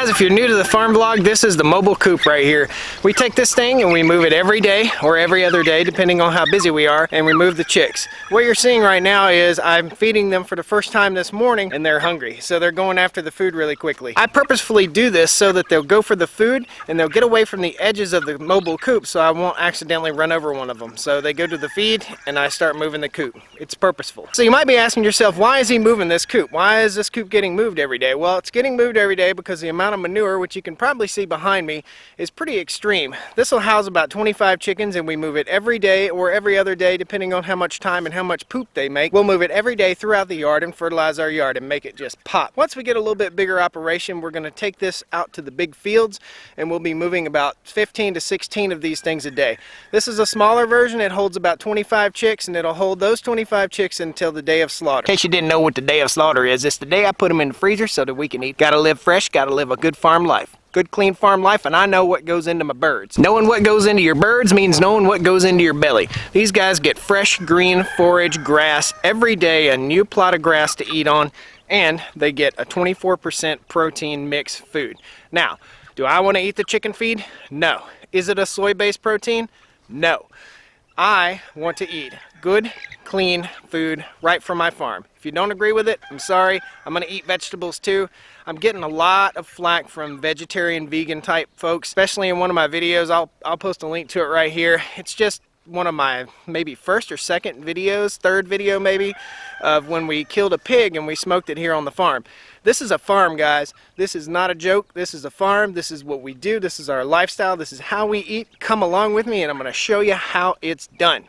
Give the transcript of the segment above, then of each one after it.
Guys, if you're new to the farm vlog, this is the mobile coop right here. We take this thing and we move it every day or every other day, depending on how busy we are, and we move the chicks. What you're seeing right now is I'm feeding them for the first time this morning, and they're hungry, so they're going after the food really quickly. I purposefully do this so that they'll go for the food and they'll get away from the edges of the mobile coop so I won't accidentally run over one of them. So they go to the feed and I start moving the coop. It's purposeful. So you might be asking yourself, why is he moving this coop? Why is this coop getting moved every day? Well, it's getting moved every day because the amount of manure, which you can probably see behind me, is pretty extreme. This will house about 25 chickens, and we move it every day or every other day depending on how much time and how much poop they make. We'll move it every day throughout the yard and fertilize our yard and make it just pop. Once we get a little bit bigger operation, we're going to take this out to the big fields, and we'll be moving about 15 to 16 of these things a day. This is a smaller version. It holds about 25 chicks, and it'll hold those 25 chicks until the day of slaughter. In case you didn't know what the day of slaughter is, it's the day I put them in the freezer so that we can eat. Gotta live fresh, gotta live a good farm life. Good clean farm life, and I know what goes into my birds. Knowing what goes into your birds means knowing what goes into your belly. These guys get fresh green forage grass every day, a new plot of grass to eat on, and they get a 24% protein mix food. Now, do I want to eat the chicken feed? No. Is it a soy-based protein? No. I want to eat good, clean food right from my farm. If you don't agree with it, I'm sorry. I'm going to eat vegetables too. I'm getting a lot of flack from vegetarian, vegan type folks, especially in one of my videos. I'll post a link to it right here. It's just one of my maybe first or second videos, third video maybe, of when we killed a pig and we smoked it here on the farm. This is a farm, guys. This is not a joke. This is a farm. This is what we do. This is our lifestyle. This is how we eat. Come along with me and I'm going to show you how it's done.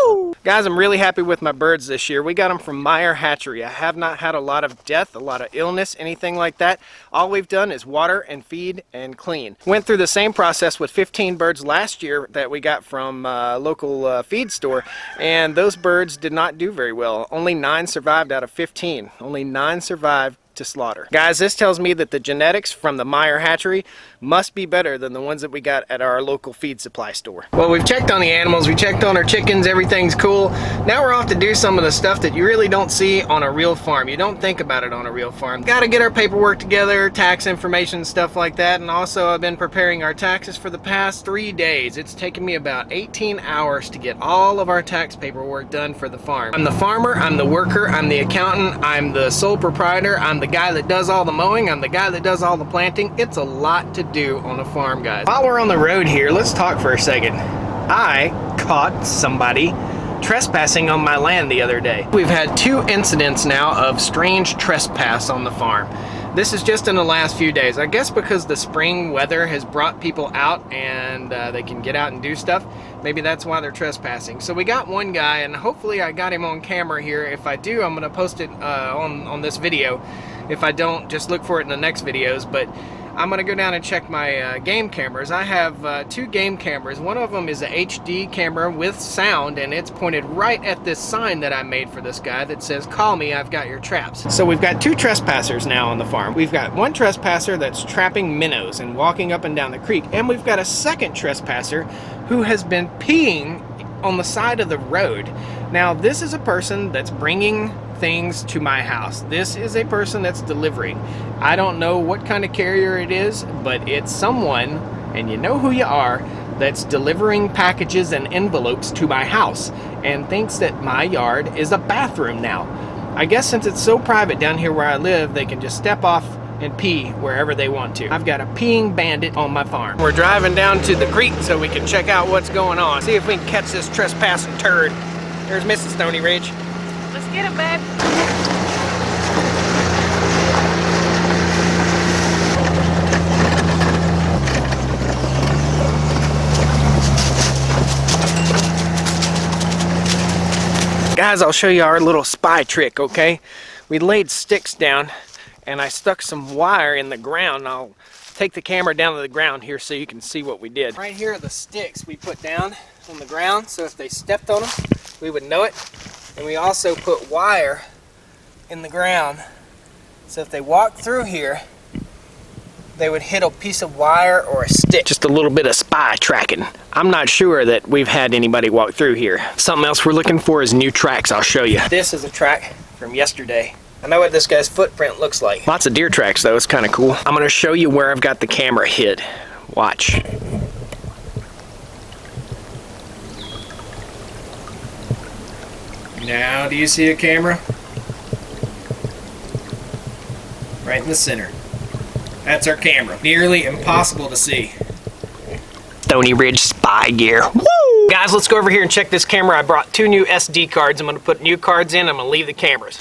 Woo! Guys, I'm really happy with my birds this year. We got them from Meyer Hatchery. I have not had a lot of death, a lot of illness, anything like that. All we've done is water and feed and clean. Went through the same process with 15 birds last year that we got from a local feed store, and those birds did not do very well. Only 9 survived out of 15. Only 9 survived to slaughter. Guys, this tells me that the genetics from the Meyer Hatchery must be better than the ones that we got at our local feed supply store. Well, we've checked on the animals, we checked on our chickens, everything's cool. Now we're off to do some of the stuff that you really don't see on a real farm. You don't think about it on a real farm. Got to get our paperwork together, tax information, stuff like that, and also I've been preparing our taxes for the past 3 days. It's taken me about 18 hours to get all of our tax paperwork done for the farm. I'm the farmer, I'm the worker, I'm the accountant, I'm the sole proprietor, I'm the guy that does all the mowing, I'm the guy that does all the planting. It's a lot to do on a farm, guys. While we're on the road here, let's talk for a second. I caught somebody trespassing on my land the other day. We've had 2 incidents now of strange trespass on the farm. This is just in the last few days. I guess because the spring weather has brought people out and they can get out and do stuff. Maybe that's why they're trespassing. So we got one guy, and hopefully I got him on camera here. If I do, I'm going to post it on this video. If I don't, just look for it in the next videos. But I'm going to go down and check my game cameras. I have 2 game cameras. One of them is a HD camera with sound, and it's pointed right at this sign that I made for this guy that says, "Call me, I've got your traps." So we've got 2 trespassers now on the farm. We've got one trespasser that's trapping minnows and walking up and down the creek, and we've got a second trespasser who has been peeing on the side of the road. Now, this is a person that's bringing things to my house. This is a person that's delivering. I don't know what kind of carrier it is, but it's someone, and you know who you are, that's delivering packages and envelopes to my house and thinks that my yard is a bathroom now. I guess since it's so private down here where I live, they can just step off and pee wherever they want to. I've got a peeing bandit on my farm. We're driving down to the creek so we can check out what's going on. See if we can catch this trespassing turd. There's Mrs. Stoney Ridge. Let's get him, babe. Guys, I'll show you our little spy trick, okay? We laid sticks down and I stuck some wire in the ground. I'll take the camera down to the ground here so you can see what we did. Right here are the sticks we put down on the ground, so if they stepped on them, we would know it. And we also put wire in the ground, so if they walked through here, they would hit a piece of wire or a stick. Just a little bit of spy tracking. I'm not sure that we've had anybody walk through here. Something else we're looking for is new tracks. I'll show you. This is a track from yesterday. I know what this guy's footprint looks like. Lots of deer tracks though, it's kind of cool. I'm gonna show you where I've got the camera hid. Watch. Now, do you see a camera? Right in the center. That's our camera. Nearly impossible to see. Stoney Ridge spy gear. Woo! Guys, let's go over here and check this camera. I brought 2 new SD cards. I'm gonna put new cards in. I'm gonna leave the cameras.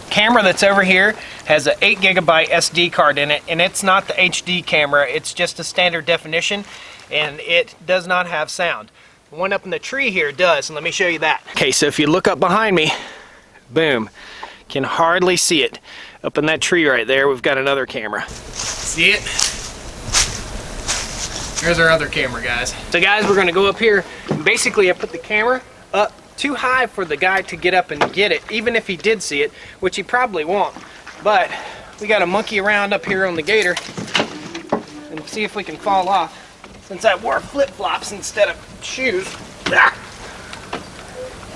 Camera that's over here has an 8 gigabyte SD card in it, and it's not the HD camera. It's just a standard definition, and it does not have sound. The one up in the tree here does, and let me show you that. Okay, so if you look up behind me, boom, can hardly see it. Up in that tree right there, we've got another camera. See it? There's our other camera, guys. So guys, we're gonna go up here. Basically, I put the camera up too high for the guy to get up and get it, even if he did see it, which he probably won't. But we gotta monkey around up here on the gator and see if we can fall off. Since I wore flip-flops instead of shoes. All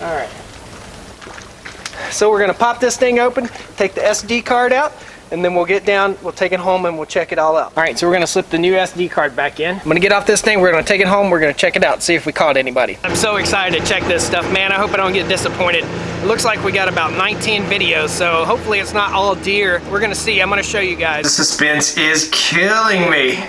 right. So we're gonna pop this thing open, take the SD card out, and then we'll get down, we'll take it home, and we'll check it all out. All right, so we're gonna slip the new SD card back in. I'm gonna get off this thing, we're gonna take it home, we're gonna check it out, see if we caught anybody. I'm so excited to check this stuff, man. I hope I don't get disappointed. It looks like we got about 19 videos, so hopefully it's not all deer. We're gonna see, I'm gonna show you guys. The suspense is killing me.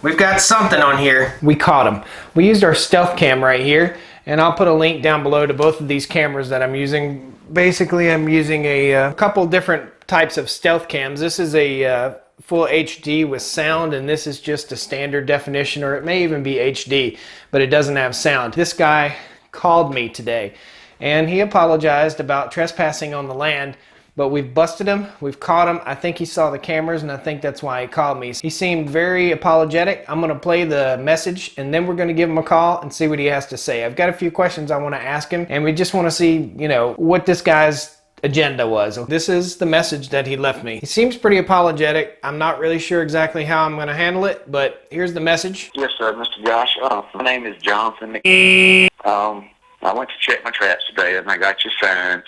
We've got something on here. We caught him. We used our stealth cam right here, and I'll put a link down below to both of these cameras that I'm using. Basically, I'm using a couple different types of stealth cams. This is a full HD with sound, and this is just a standard definition, or it may even be HD, but it doesn't have sound. This guy called me today, and he apologized about trespassing on the land, but we've busted him, we've caught him. I think he saw the cameras, and I think that's why he called me. He seemed very apologetic. I'm gonna play the message, and then we're gonna give him a call and see what he has to say. I've got a few questions I wanna ask him, and we just wanna see, you know, what this guy's agenda was. This is the message that he left me. He seems pretty apologetic. I'm not really sure exactly how I'm gonna handle it, but here's the message. Yes, sir, Mr. Josh. My name is Jonathan. I went to check my traps today, and I got your sign.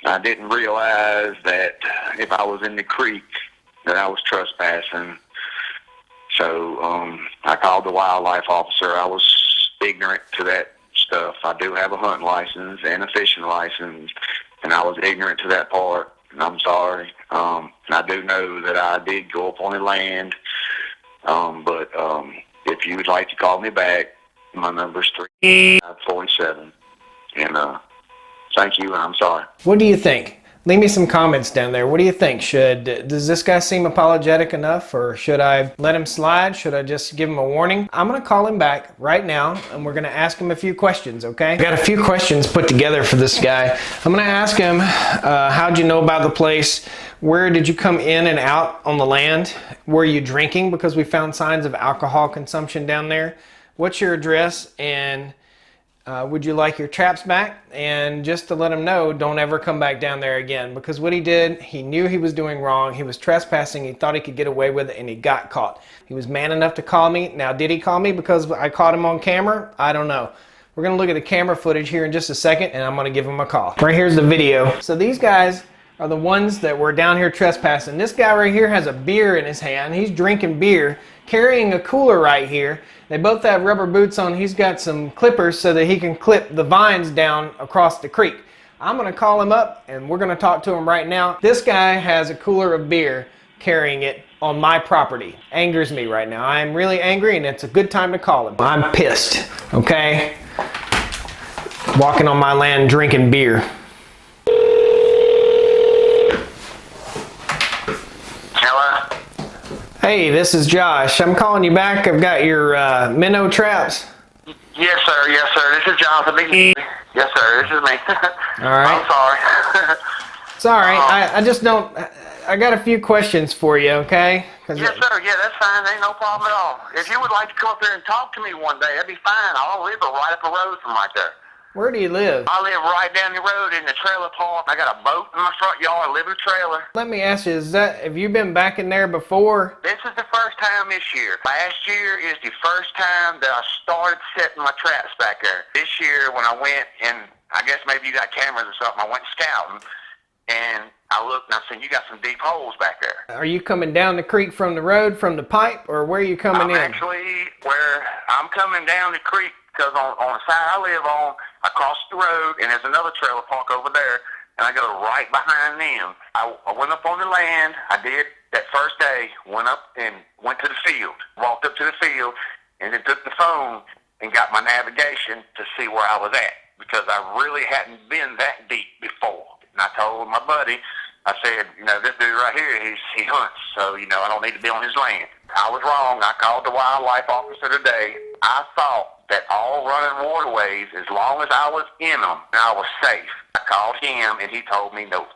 I didn't realize that if I was in the creek that I was trespassing. So I called the wildlife officer. I was ignorant to that stuff. I do have a hunting license and a fishing license, and I was ignorant to that part, and I'm sorry. And I do know that I did go up on the land, but if you would like to call me back, my number's 347, and thank you, and I'm sorry. What do you think? Leave me some comments down there. What do you think? Does this guy seem apologetic enough, or should I let him slide? Should I just give him a warning? I'm gonna call him back right now, and we're gonna ask him a few questions, okay? I got a few questions put together for this guy. I'm gonna ask him, how'd you know about the place? Where did you come in and out on the land? Were you drinking? Because we found signs of alcohol consumption down there. What's your address? And would you like your traps back? And just to let him know, don't ever come back down there again, because what he did, he knew he was doing wrong. He was trespassing. He thought he could get away with it, and he got caught. He was man enough to call me. Now, did he call me because I caught him on camera? I don't know. We're gonna look at the camera footage here in just a second, and I'm gonna give him a call. Right here's the video. So these guys are the ones that were down here trespassing. This guy right here has a beer in his hand. He's drinking beer, carrying a cooler right here. They both have rubber boots on. He's got some clippers so that he can clip the vines down across the creek. I'm gonna call him up, and we're gonna talk to him right now. This guy has a cooler of beer, carrying it on my property. Angers me right now. I'm really angry, and it's a good time to call him. I'm pissed, okay? Walking on my land drinking beer. Hey, this is Josh. I'm calling you back. I've got your minnow traps. Yes, sir. Yes, sir. This is Jonathan. Yes, sir. This is me. All right. I'm sorry. It's all right. I just don't. I got a few questions for you, okay? Yes, sir. Yeah, that's fine. Ain't no problem at all. If you would like to come up there and talk to me one day, that'd be fine. I'll live right up the road from right there. Where do you live? I live right down the road in the trailer park. I got a boat in my front yard. I live in a trailer. Let me ask you, have you been back in there before? This is the first time this year. Last year is the first time that I started setting my traps back there. This year when I went, and I guess maybe you got cameras or something, I went scouting, and I looked and I said, you got some deep holes back there. Are you coming down the creek from the road, from the pipe, or where are you coming in? Actually where I'm coming down the creek, because on the side I live on, I cross the road, and there's another trailer park over there, and I go right behind them. I went up on the land. I did that first day, went up and went to the field, walked up to the field, and then took the phone and got my navigation to see where I was at, because I really hadn't been that deep before. And I told my buddy, I said, this dude right here, he hunts, so, I don't need to be on his land. I was wrong. I called the wildlife officer today. I thought that all running waterways, as long as I was in them, I was safe. I called him, and he told me no.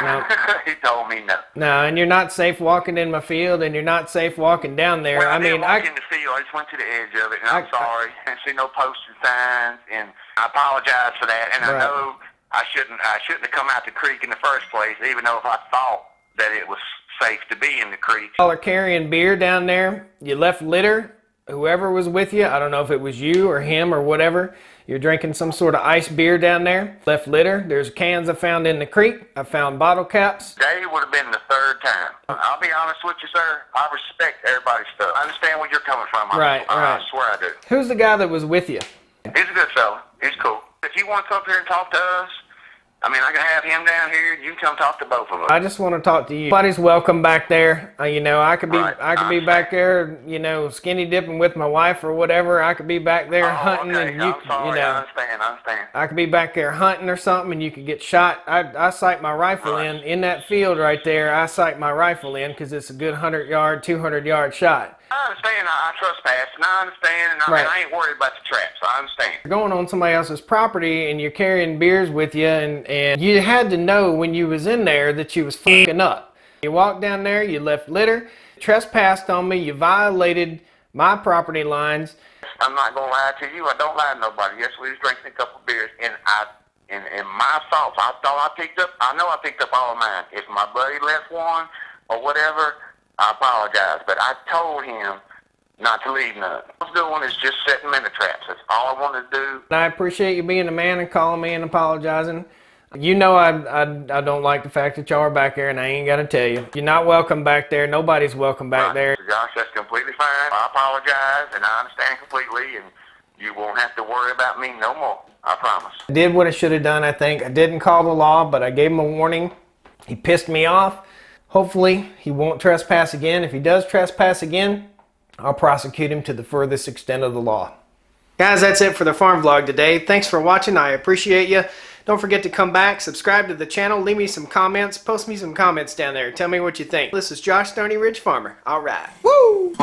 No. He told me no. No, and you're not safe walking in my field, and you're not safe walking down there. Well, I didn't walk in the field. I just went to the edge of it, and I'm sorry. I didn't see no posted signs, and I apologize for that. And right. I know I shouldn't have come out the creek in the first place, even though if I thought that it was safe to be in the creek. Y'all are carrying beer down there. You left litter. Whoever was with you, I don't know if it was you or him or whatever. You're drinking some sort of ice beer down there. Left litter. There's cans I found in the creek. I found bottle caps. Today would have been the third time. I'll be honest with you, sir. I respect everybody's stuff. I understand where you're coming from. Right. I swear I do. Who's the guy that was with you? He's a good fella. He's cool. If you want to come up here and talk to us, I can have him down here. You can come talk to both of us. I just want to talk to you. Everybody's welcome back there. I could be back there, skinny dipping with my wife or whatever. I could be back there hunting, okay. and you, I understand. I could be back there hunting or something, and you could get shot. I sight my rifle in that field right there. I sight my rifle in because it's a good 100-yard, 200-yard shot. I understand. I trespass, and I understand, and I ain't worried about the traps. I understand. You're going on somebody else's property, and you're carrying beers with you, and you had to know when you was in there that you was fucking up. You walked down there, you left litter, trespassed on me, you violated my property lines. I'm not gonna lie to you. I don't lie to nobody. Yes, we was drinking a couple beers, and in my thoughts, I thought I know I picked up all of mine. If my buddy left one or whatever, I apologize, but I told him not to leave none. What I was doing is just setting minute traps. That's all I wanted to do. I appreciate you being a man and calling me and apologizing. I don't like the fact that y'all are back there, and I ain't got to tell you. You're not welcome back there. Nobody's welcome back there. Josh, that's completely fine. I apologize, and I understand completely, and you won't have to worry about me no more. I promise. I did what I should have done, I think. I didn't call the law, but I gave him a warning. He pissed me off. Hopefully, he won't trespass again. If he does trespass again, I'll prosecute him to the furthest extent of the law. Guys, that's it for the farm vlog today. Thanks for watching. I appreciate you. Don't forget to come back, subscribe to the channel, leave me some comments, post me some comments down there. Tell me what you think. This is Josh, Stoney Ridge Farmer. All right. Woo!